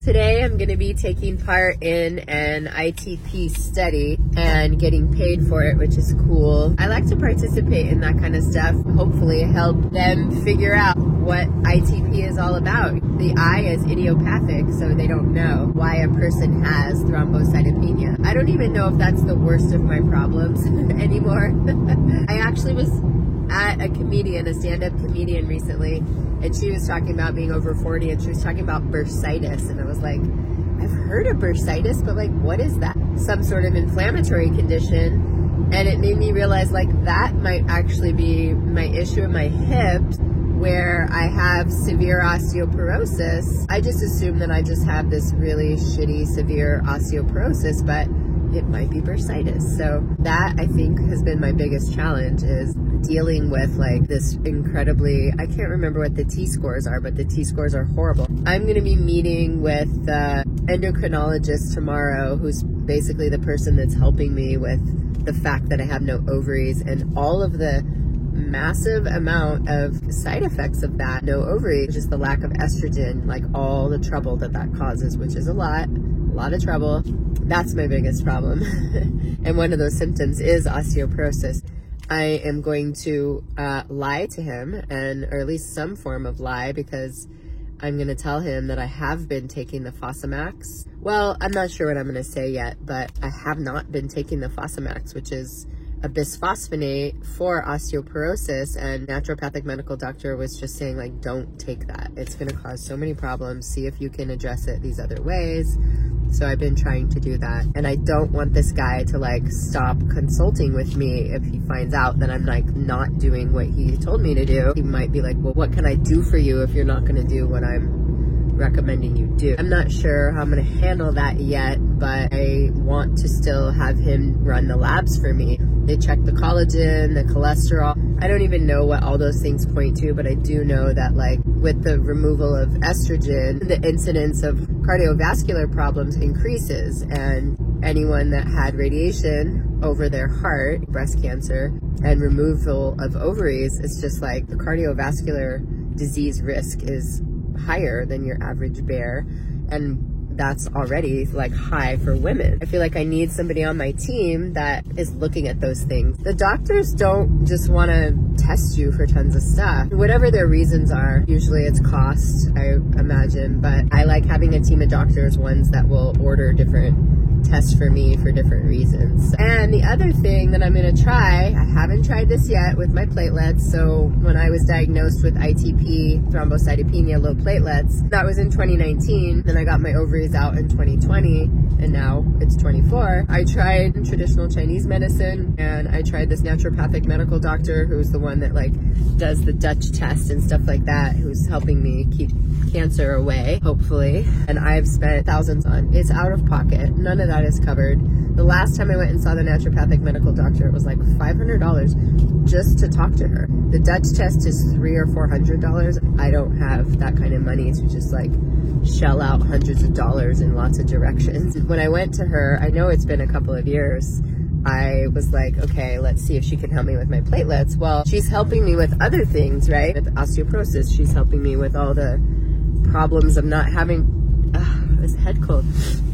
Today I'm going to be taking part in an ITP study and getting paid for it, which is cool. I like to participate in that kind of stuff, hopefully help them figure out what ITP is all about. The I is idiopathic, so they don't know why a person has thrombocytopenia. I don't even know if that's the worst of my problems anymore. I actually was at a stand-up comedian recently, and she was talking about being over 40, and she was talking about bursitis, and I was like, I've heard of bursitis, but like, what is that? Some sort of inflammatory condition. And it made me realize like that might actually be my issue in my hip, where I have severe osteoporosis. I just assume that I just have this really shitty severe osteoporosis, but it might be bursitis. So that, I think, has been my biggest challenge, is dealing with like this incredibly, I can't remember what the T-scores are, but the T-scores are horrible. I'm going to be meeting with the endocrinologist tomorrow, who's basically the person that's helping me with the fact that I have no ovaries and all of the massive amount of side effects of that. No ovaries, just the lack of estrogen, like all the trouble that causes, which is a lot of trouble. That's my biggest problem. And one of those symptoms is osteoporosis. I am going to lie to him, or at least some form of lie, because I'm going to tell him that I have been taking the Fosamax. Well, I'm not sure what I'm going to say yet, but I have not been taking the Fosamax, which is a bisphosphonate for osteoporosis, and naturopathic medical doctor was just saying, like, don't take that. It's going to cause so many problems. See if you can address it these other ways. So I've been trying to do that. And I don't want this guy to like stop consulting with me if he finds out that I'm like not doing what he told me to do. He might be like, well, what can I do for you if you're not going to do what I'm recommending you do? I'm not sure how I'm going to handle that yet, but I want to still have him run the labs for me. They check the collagen, the cholesterol. I don't even know what all those things point to, but I do know that like with the removal of estrogen, the incidence of cardiovascular problems increases, and anyone that had radiation over their heart, breast cancer, and removal of ovaries, it's just like the cardiovascular disease risk is higher than your average bear, and that's already like high for women. I feel like I need somebody on my team that is looking at those things. The doctors don't just want to test you for tons of stuff. Whatever their reasons are, usually it's cost, I imagine, but I like having a team of doctors, ones that will order different tests for me for different reasons. And the other thing that I'm going to try, I haven't tried this yet with my platelets. So when I was diagnosed with ITP, thrombocytopenia, low platelets, that was in 2019. Then I got my ovaries out in 2020, and now it's 24. I tried traditional Chinese medicine, and I tried this naturopathic medical doctor who's the one that like does the Dutch test and stuff like that, who's helping me keep cancer away, hopefully. And I've spent thousands on. It's out of pocket. None of that is covered. The last time I went and saw the naturopathic medical doctor, it was like $500 just to talk to her. The Dutch test is $300 or $400. I don't have that kind of money to just like shell out hundreds of dollars in lots of directions. When I went to her, I know it's been a couple of years, I was like, okay, let's see if she can help me with my platelets. Well, she's helping me with other things, right? With osteoporosis, she's helping me with all the problems of not having, this head cold,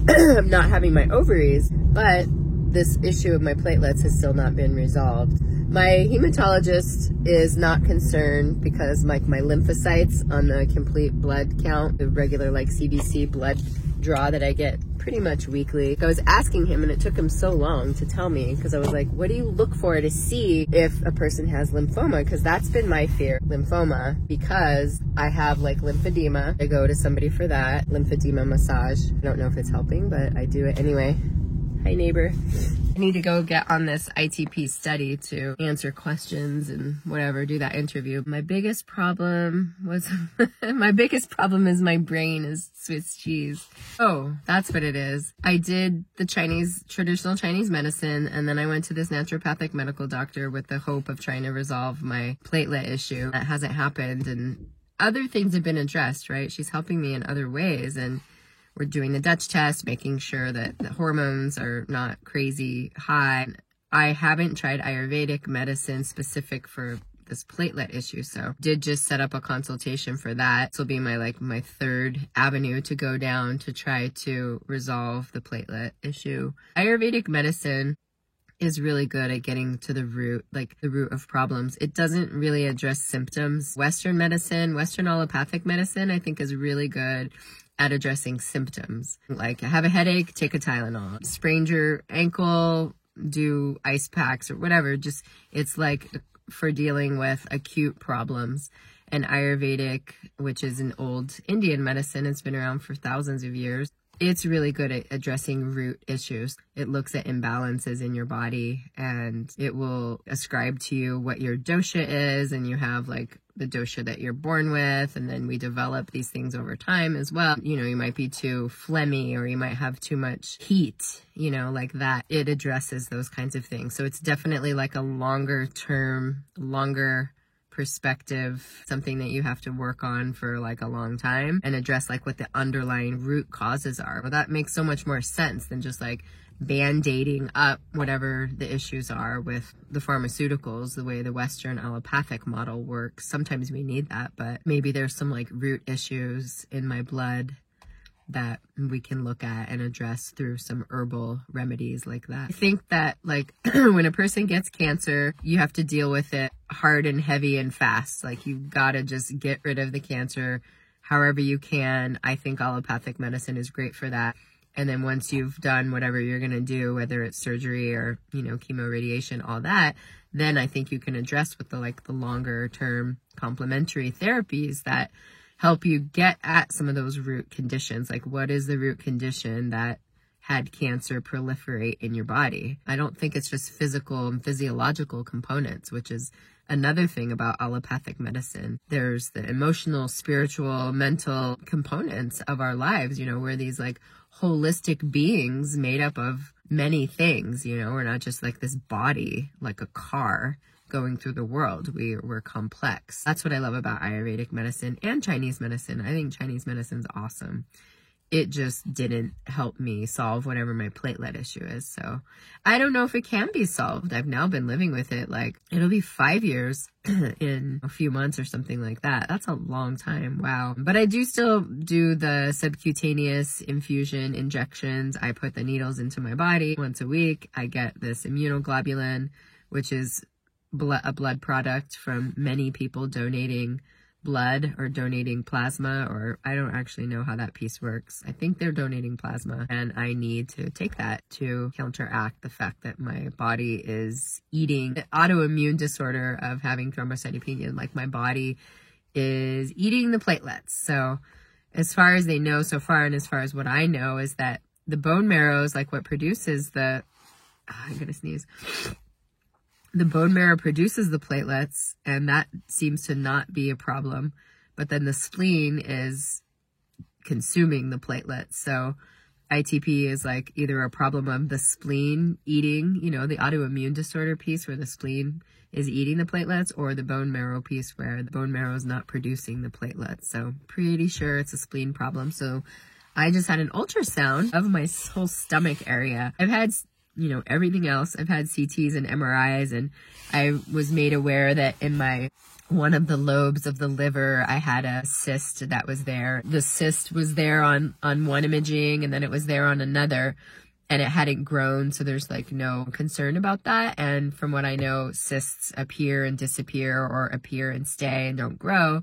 of not having my ovaries, but this issue of my platelets has still not been resolved. My hematologist is not concerned because like my lymphocytes on the complete blood count, the regular like CBC blood draw that I get pretty much weekly. I was asking him, and it took him so long to tell me, because I was like, what do you look for to see if a person has lymphoma? Because that's been my fear, lymphoma, because I have like lymphedema. I go to somebody for that, lymphedema massage. I don't know if it's helping, but I do it anyway. Hi, neighbor. I need to go get on this ITP study to answer questions and whatever, do that interview. My biggest problem was, is my brain is Swiss cheese. Oh, that's what it is. I did the traditional Chinese medicine, and then I went to this naturopathic medical doctor with the hope of trying to resolve my platelet issue. That hasn't happened, and other things have been addressed, right? She's helping me in other ways, and we're doing the Dutch test, making sure that the hormones are not crazy high. I haven't tried Ayurvedic medicine specific for this platelet issue. So did just set up a consultation for that. This will be my third avenue to go down to try to resolve the platelet issue. Ayurvedic medicine is really good at getting to the root, the root of problems. It doesn't really address symptoms. Western medicine, Western allopathic medicine, I think is really good at addressing symptoms. Like, have a headache, take a Tylenol. Sprained your ankle, do ice packs or whatever. Just, it's like for dealing with acute problems. And Ayurvedic, which is an old Indian medicine, it's been around for thousands of years. It's really good at addressing root issues. It looks at imbalances in your body, and it will ascribe to you what your dosha is, and you have like the dosha that you're born with, and then we develop these things over time as well. You know, you might be too phlegmy, or you might have too much heat, you know, like that. It addresses those kinds of things. So it's definitely like a longer perspective, something that you have to work on for like a long time and address like what the underlying root causes are. Well, that makes so much more sense than just like band-aiding up whatever the issues are with the pharmaceuticals, the way the Western allopathic model works. Sometimes we need that, but maybe there's some like root issues in my blood that we can look at and address through some herbal remedies like that. I think that like when a person gets cancer, you have to deal with it hard and heavy and fast. Like, you gotta just get rid of the cancer however you can. I think allopathic medicine is great for that. And then once you've done whatever you're gonna do, whether it's surgery or, you know, chemo, radiation, all that, then I think you can address with the longer term complementary therapies that help you get at some of those root conditions. Like, what is the root condition that had cancer proliferate in your body? I don't think it's just physical and physiological components, which is another thing about allopathic medicine. There's the emotional, spiritual, mental components of our lives. You know, we're these like holistic beings made up of many things. You know, we're not just like this body, like a car going through the world. We're complex. That's what I love about Ayurvedic medicine and Chinese medicine. I think Chinese medicine's awesome. It just didn't help me solve whatever my platelet issue is. So I don't know if it can be solved. I've now been living with it. Like, it'll be 5 years in a few months or something like that. That's a long time. Wow. But I do still do the subcutaneous infusion injections. I put the needles into my body once a week. I get this immunoglobulin, which is a blood product from many people donating blood or donating plasma, or I don't actually know how that piece works. I think they're donating plasma, and I need to take that to counteract the fact that my body is eating the autoimmune disorder of having thrombocytopenia. Like, my body is eating the platelets. So as far as they know so far, and as far as what I know, is that the bone marrow is like what produces the, I'm gonna sneeze. The bone marrow produces the platelets, and that seems to not be a problem. But then the spleen is consuming the platelets. So ITP is like either a problem of the spleen eating, you know, the autoimmune disorder piece where the spleen is eating the platelets, or the bone marrow piece where the bone marrow is not producing the platelets. So pretty sure it's a spleen problem. So I just had an ultrasound of my whole stomach area. I've had, you know, everything else. I've had CTs and MRIs, and I was made aware that in one of the lobes of the liver, I had a cyst that was there. The cyst was there on one imaging, and then it was there on another, and it hadn't grown. So there's like no concern about that. And from what I know, cysts appear and disappear, or appear and stay and don't grow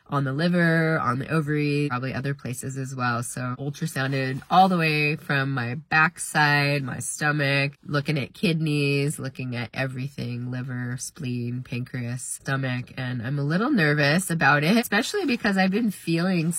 on the liver, on the ovary, probably other places as well. So ultrasounded all the way from my backside, my stomach, looking at kidneys, looking at everything, liver, spleen, pancreas, stomach. And I'm a little nervous about it, especially because I've been feeling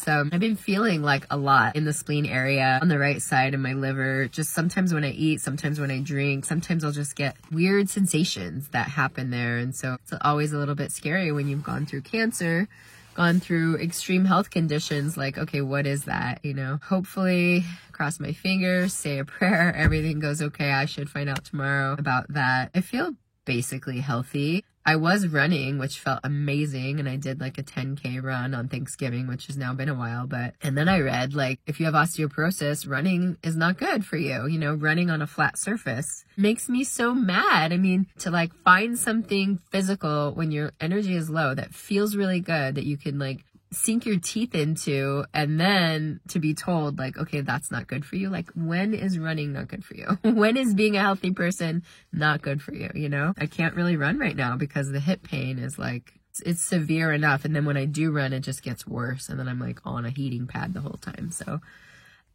like a lot in the spleen area on the right side of my liver. Just sometimes when I eat, sometimes when I drink, sometimes I'll just get weird sensations that happen there. And so it's always a little bit scary when you've gone through cancer, gone through extreme health conditions. Like, okay, what is that? You know, hopefully, cross my fingers, say a prayer, everything goes okay. I should find out tomorrow about that. I feel basically healthy. I was running, which felt amazing. And I did like a 10K run on Thanksgiving, which has now been a while. And then I read like, if you have osteoporosis, running is not good for you. You know, running on a flat surface makes me so mad. I mean, to like find something physical when your energy is low that feels really good, that you can like sink your teeth into, and then to be told like, okay, that's not good for you. Like, when is running not good for you? When is being a healthy person not good for you? You know, I can't really run right now because the hip pain is like, it's severe enough. And then when I do run, it just gets worse. And then I'm like on a heating pad the whole time. So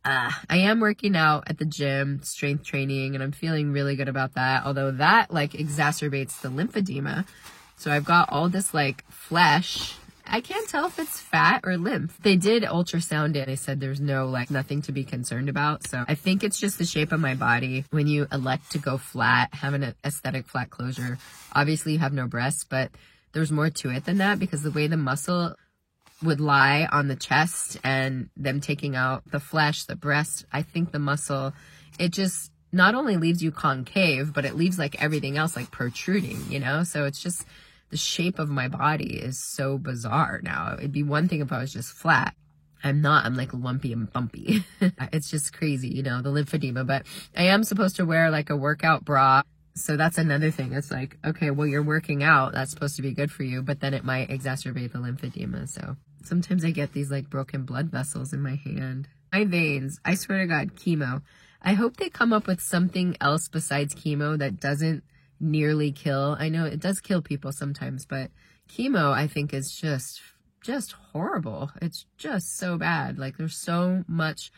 I am working out at the gym, strength training, and I'm feeling really good about that. Although that like exacerbates the lymphedema. So I've got all this like flesh. I can't tell if it's fat or lymph. They did ultrasound it. They said there's no, like, nothing to be concerned about. So I think it's just the shape of my body. When you elect to go flat, have an aesthetic flat closure, obviously you have no breasts, but there's more to it than that, because the way the muscle would lie on the chest and them taking out the flesh, the breast, I think the muscle, it just not only leaves you concave, but it leaves like everything else like protruding, you know? So it's just, the shape of my body is so bizarre now. It'd be one thing if I was just flat. I'm not. I'm like lumpy and bumpy. It's just crazy, you know, the lymphedema. But I am supposed to wear like a workout bra. So that's another thing. It's like, okay, well, you're working out. That's supposed to be good for you. But then it might exacerbate the lymphedema. So sometimes I get these like broken blood vessels in my hand. My veins, I swear to God, chemo. I hope they come up with something else besides chemo that doesn't nearly kill. I know it does kill people sometimes, but chemo I think is just horrible. It's just so bad. Like, there's so much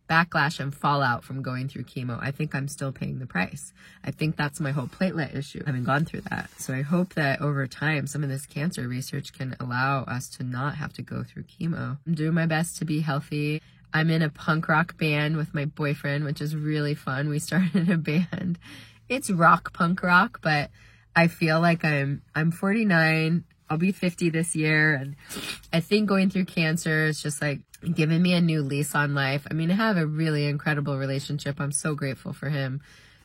backlash and fallout from going through chemo. I think I'm still paying the price. I think that's my whole platelet issue. I haven't gone through that. So I hope that over time some of this cancer research can allow us to not have to go through chemo. I'm doing my best to be healthy. I'm in a punk rock band with my boyfriend, which is really fun. We started a band. It's rock, punk rock, but I feel like I'm 49. I'll be 50 this year. And I think going through cancer is just like giving me a new lease on life. I mean, I have a really incredible relationship. I'm so grateful for him.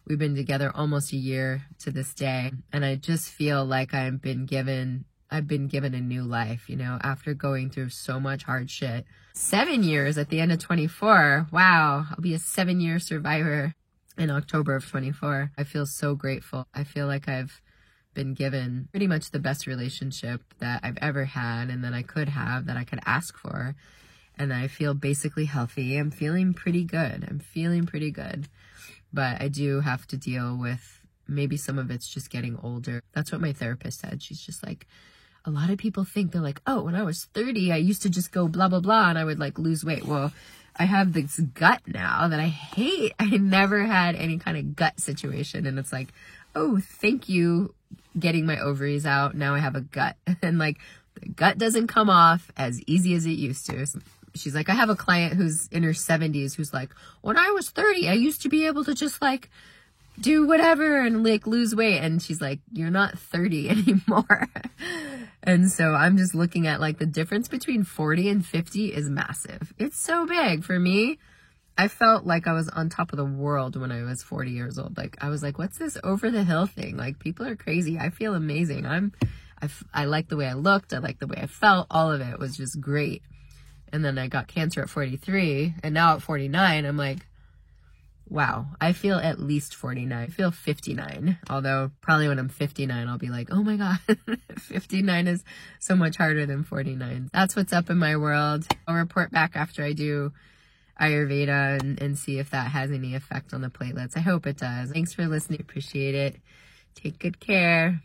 We've been together almost a year to this day. And I just feel like I've been given a new life, you know, after going through so much hard shit. 7 years at the end of 24. Wow. I'll be a 7-year survivor in October of 24. I feel so grateful. I feel like I've been given pretty much the best relationship that I've ever had and that I could have, that I could ask for. And I feel basically healthy. I'm feeling pretty good. But I do have to deal with maybe some of it's just getting older. That's what my therapist said. She's just like, a lot of people think, they're like, oh, when I was 30, I used to just go blah, blah, blah, and I would like lose weight. Well, I have this gut now that I hate. I never had any kind of gut situation. And it's like, oh, thank you getting my ovaries out. Now I have a gut. And like, the gut doesn't come off as easy as it used to. She's like, I have a client who's in her 70s who's like, when I was 30, I used to be able to just like do whatever and like lose weight. And she's like, you're not 30 anymore. And so I'm just looking at like the difference between 40 and 50 is massive. It's so big. For me, I felt like I was on top of the world when I was 40 years old. Like, I was like, what's this over the hill thing? Like, people are crazy. I feel amazing. I like the way I looked. I like the way I felt. All of it was just great. And then I got cancer at 43. And now at 49, I'm like, wow, I feel at least 49. I feel 59. Although probably when I'm 59, I'll be like, oh my God, 59 is so much harder than 49. That's what's up in my world. I'll report back after I do Ayurveda and see if that has any effect on the platelets. I hope it does. Thanks for listening. Appreciate it. Take good care.